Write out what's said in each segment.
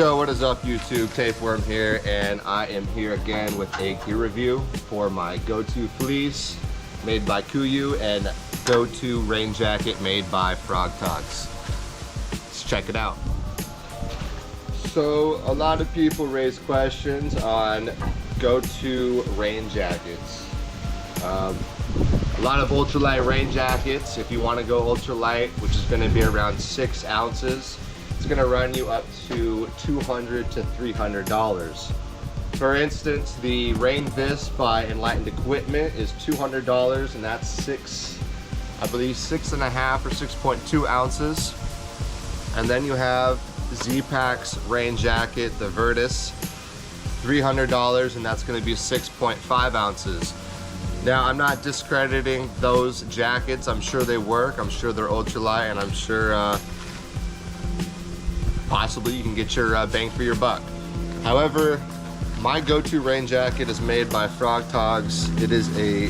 Yo, what is up YouTube? Tapeworm here, and I am here again with a gear review for my Kuiu Fleece made by Kuiu and Kuiu rain jacket made by Frogtoggs. Let's check it out. So a lot of people raise questions on Kuiu rain jackets. A lot of ultralight rain jackets. If you want to go ultralight, which is going to be around 6 ounces, it's going to run you up to $200 to $300. For instance, the Rain Vest by Enlightened Equipment is $200, and that's 6.5 or 6.2 ounces. And then you have Z-Pack's rain jacket, the Virtus, $300, and that's going to be 6.5 ounces. Now, I'm not discrediting those jackets. I'm sure they work. I'm sure they're ultralight, and I'm sure possibly you can get your bang for your buck. However, my Kuiu rain jacket is made by Frogtoggs. It is a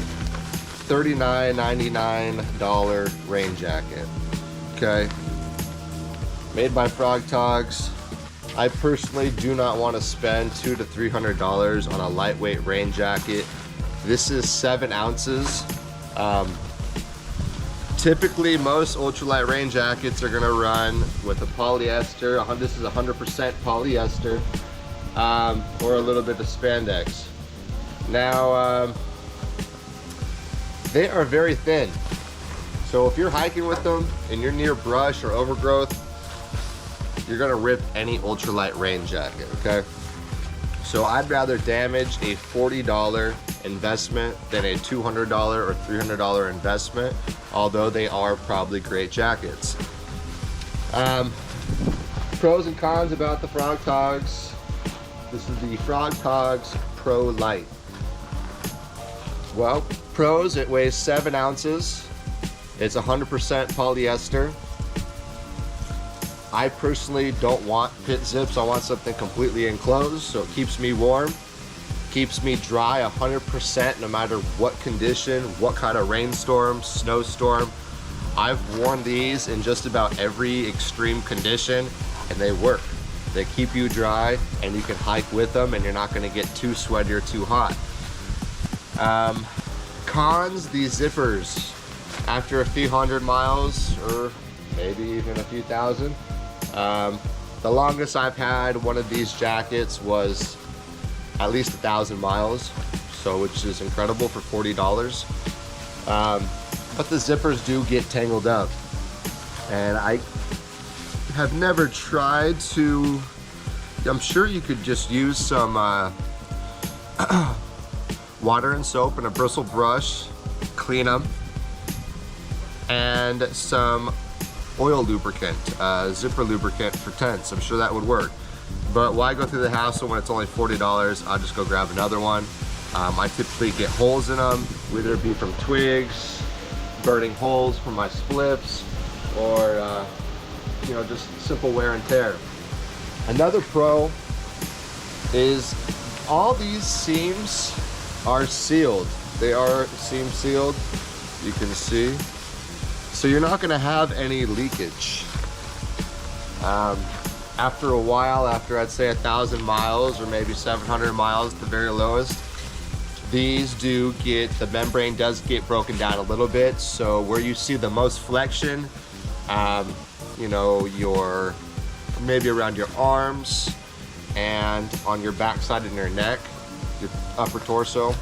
$39.99 rain jacket. Okay, made by Frogtoggs. I personally do not want to spend $200 to $300 on a lightweight rain jacket. This is 7 ounces. Typically, most ultralight rain jackets are going to run with a polyester. This is 100% polyester, or a little bit of spandex. Now, they are very thin. So if you're hiking with them and you're near brush or overgrowth, you're going to rip any ultralight rain jacket, okay? So I'd rather damage a $40 investment than a $200 or $300 investment, although they are probably great jackets. Pros and cons about the Frogtoggs. This is the Frogtoggs Pro Light. Well, pros, it weighs 7 ounces. It's 100% polyester. I personally don't want pit zips. I want something completely enclosed, so it keeps me warm, keeps me dry 100% no matter what condition, what kind of rainstorm, snowstorm. I've worn these in just about every extreme condition, and they work. They keep you dry, and you can hike with them, and you're not going to get too sweaty or too hot. Cons, these zippers. After a few hundred miles, or maybe even a few thousand, the longest I've had one of these jackets was at least 1,000 miles, so which is incredible for $40. But the zippers do get tangled up, and I have never tried to. I'm sure you could just use some water and soap and a bristle brush, clean them, and some oil lubricant, zipper lubricant for tents. I'm sure that would work. But why go through the hassle when it's only $40? I'll just go grab another one. I typically get holes in them, whether it be from twigs, burning holes from my spliffs, or you know, just simple wear and tear. Another pro is all these seams are sealed. They are seam sealed, you can see. So you're not gonna have any leakage. After a while, after I'd say 1,000 miles or maybe 700 miles at the very lowest, these do get, the membrane does get broken down a little bit. So where you see the most flexion, you know, maybe around your arms and on your backside and your neck, your upper torso,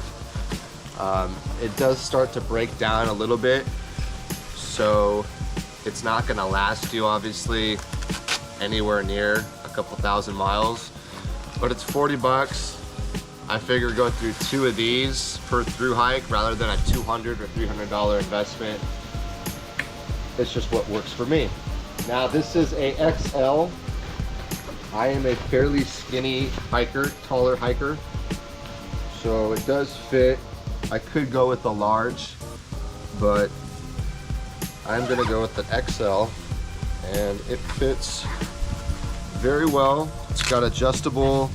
it does start to break down a little bit. So it's not gonna last you obviously anywhere near a couple thousand miles, but it's 40 bucks. I figure go through 2 of these per through hike rather than a $200 or $300 investment. It's just what works for me. Now this is a XL. I am a fairly skinny hiker, taller hiker, so it does fit. I could go with the large, but I'm gonna go with the XL, and it fits very well. It's got adjustable,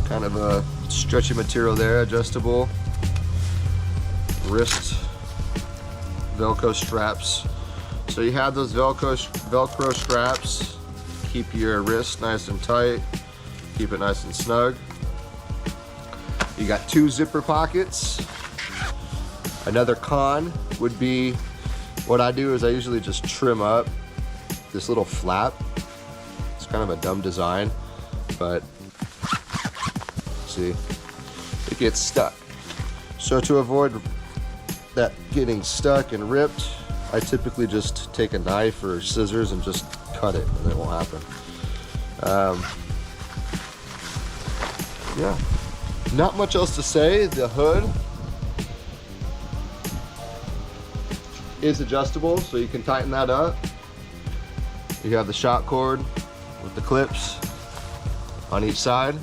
kind of a stretchy material there, adjustable wrist Velcro straps. So you have those Velcro straps, keep your wrist nice and tight, keep it nice and snug. You got 2 zipper pockets. Another con would be, what I do is I usually just trim up this little flap. It's kind of a dumb design, but see, it gets stuck. So to avoid that getting stuck and ripped, I typically just take a knife or scissors and just cut it, and it won't happen. Yeah, not much else to say. The hood is adjustable, so you can tighten that up. You have the shock cord with the clips on each side.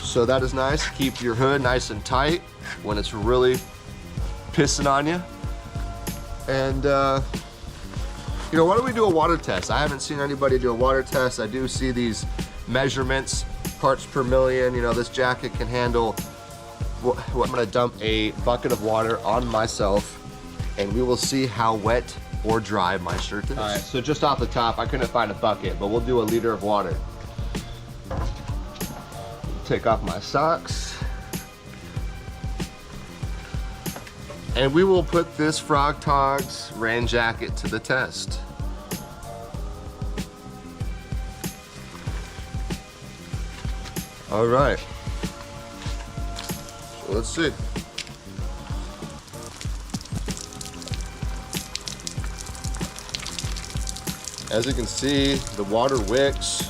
So that is nice. Keep your hood nice and tight when it's really pissing on you. And you know, why don't we do a water test? I haven't seen anybody do a water test. I do see these measurements, parts per million. You know, this jacket can handle I'm gonna dump a bucket of water on myself, and we will see how wet or dry my shirt is. All right, so just off the top, I couldn't find a bucket, but we'll do a liter of water. Take off my socks. And we will put this Frogtoggs rain jacket to the test. All right. So let's see. As you can see, the water wicks.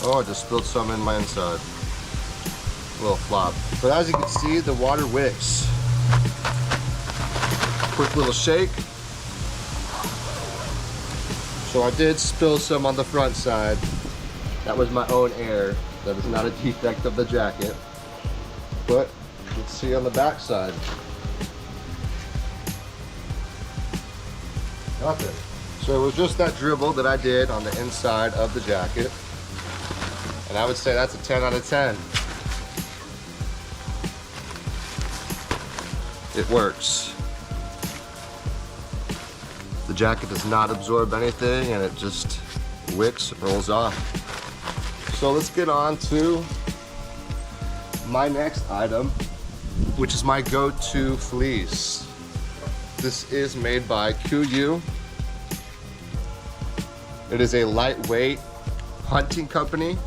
Oh, I just spilled some in my inside. A little flop. But as you can see, the water wicks. Quick little shake. So I did spill some on the front side. That was my own air. That is not a defect of the jacket. But you can see on the back side. Nothing. So it was just that dribble that I did on the inside of the jacket. And I would say that's a 10 out of 10. It works. The jacket does not absorb anything, and it just wicks, rolls off. So let's get on to my next item, which is my go-to fleece. This is made by Kuiu. It is a lightweight hunting company.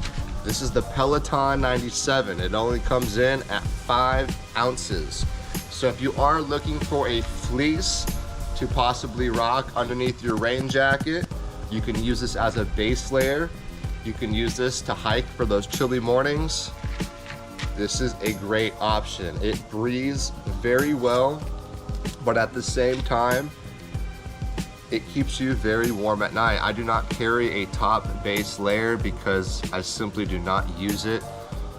This is the Peloton 97. It only comes in at 5 ounces. So if you are looking for a fleece to possibly rock underneath your rain jacket, you can use this as a base layer. You can use this to hike for those chilly mornings. This is a great option. It breathes very well, but at the same time, it keeps you very warm at night. I do not carry a top base layer because I simply do not use it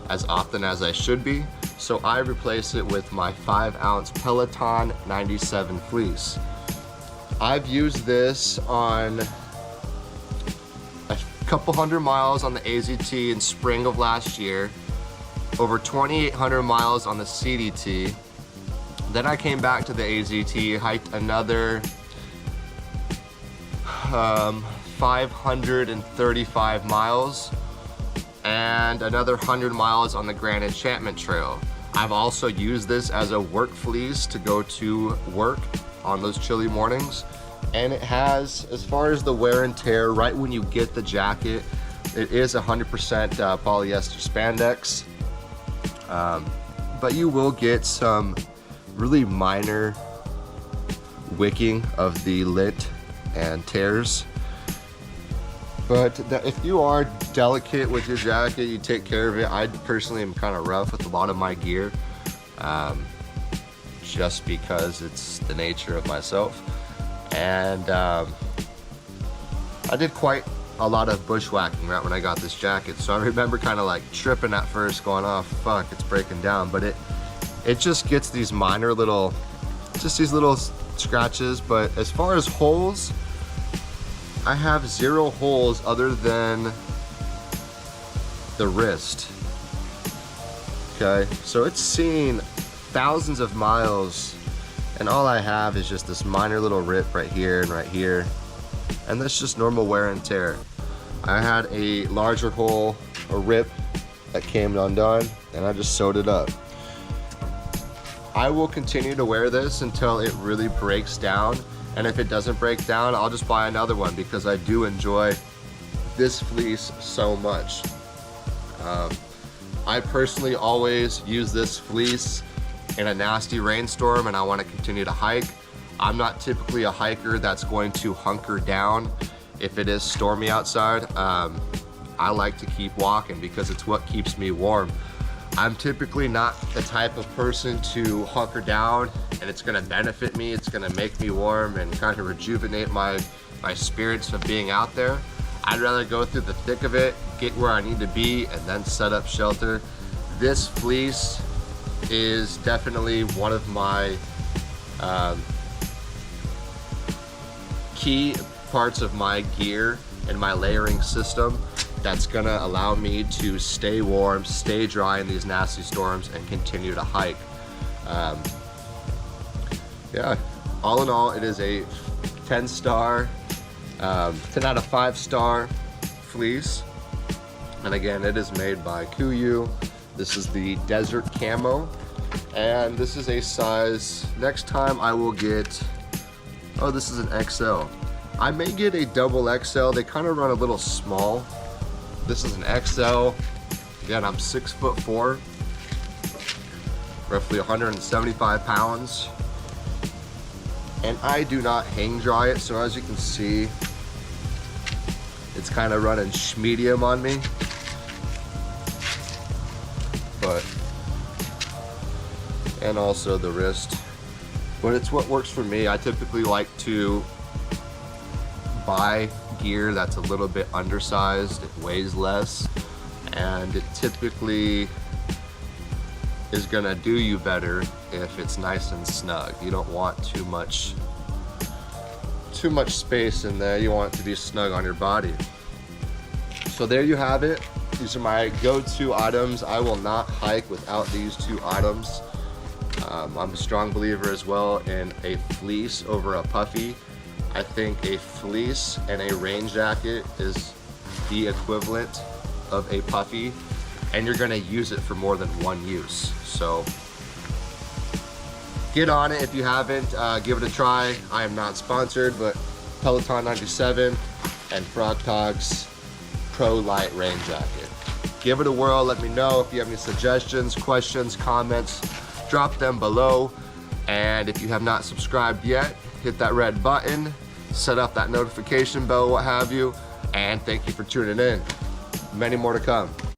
as often as I should be. So I replace it with my 5-ounce Peloton 97 fleece. I've used this on a couple hundred miles on the AZT in spring of last year, over 2,800 miles on the CDT. Then I came back to the AZT, hiked another 535 miles and another 100 miles on the Grand Enchantment Trail. I've also used this as a work fleece to go to work on those chilly mornings. And it has, as far as the wear and tear, right when you get the jacket, it is 100% polyester spandex. But you will get some really minor wicking of the lint and tears. But if you are delicate with your jacket, you take care of it. I personally am kind of rough with a lot of my gear, just because it's the nature of myself. And I did quite a lot of bushwhacking right when I got this jacket. So I remember kind of like tripping at first, going, oh fuck, it's breaking down. But it just gets these minor little, just these little scratches. But as far as holes, I have 0 holes other than the wrist. Okay, so it's seen thousands of miles, and all I have is just this minor little rip right here and right here. and that's just normal wear and tear. I had a larger hole, a rip that came undone, and I just sewed it up. I will continue to wear this until it really breaks down, and if it doesn't break down, I'll just buy another one because I do enjoy this fleece so much. I personally always use this fleece in a nasty rainstorm and I want to continue to hike. I'm not typically a hiker that's going to hunker down if it is stormy outside. I like to keep walking because it's what keeps me warm. I'm typically not the type of person to hunker down and it's gonna benefit me, it's gonna make me warm and kind of rejuvenate my spirits of being out there. I'd rather go through the thick of it, get where I need to be, and then set up shelter. This fleece is definitely one of my key parts of my gear and my layering system that's gonna allow me to stay warm, stay dry in these nasty storms, and continue to hike. Yeah, all in all, it is a 10-star, 10 out of 5-star fleece. And again, it is made by Kuiu. This is the desert camo, and this is a size, next time I will get, oh, this is an XL. I may get a double XL. They kind of run a little small. This is an XL. Again, I'm 6'4", roughly 175 pounds. And I do not hang dry it, so as you can see, it's kind of running medium on me. But, and also the wrist. But it's what works for me. I typically like to buy gear that's a little bit undersized, it weighs less, and it typically is gonna do you better if it's nice and snug. You don't want too much space in there. You want it to be snug on your body. So there you have it. These are my go-to items. I will not hike without these two items. I'm a strong believer as well in a fleece over a puffy. I think a fleece and a rain jacket is the equivalent of a puffy, and you're gonna use it for more than one use. So get on it if you haven't, give it a try. I am not sponsored, but Peloton 97 and Frogtoggs Pro Light Rain Jacket. Give it a whirl, let me know if you have any suggestions, questions, comments, drop them below. And if you have not subscribed yet, hit that red button, set up that notification bell, what have you, and thank you for tuning in. Many more to come.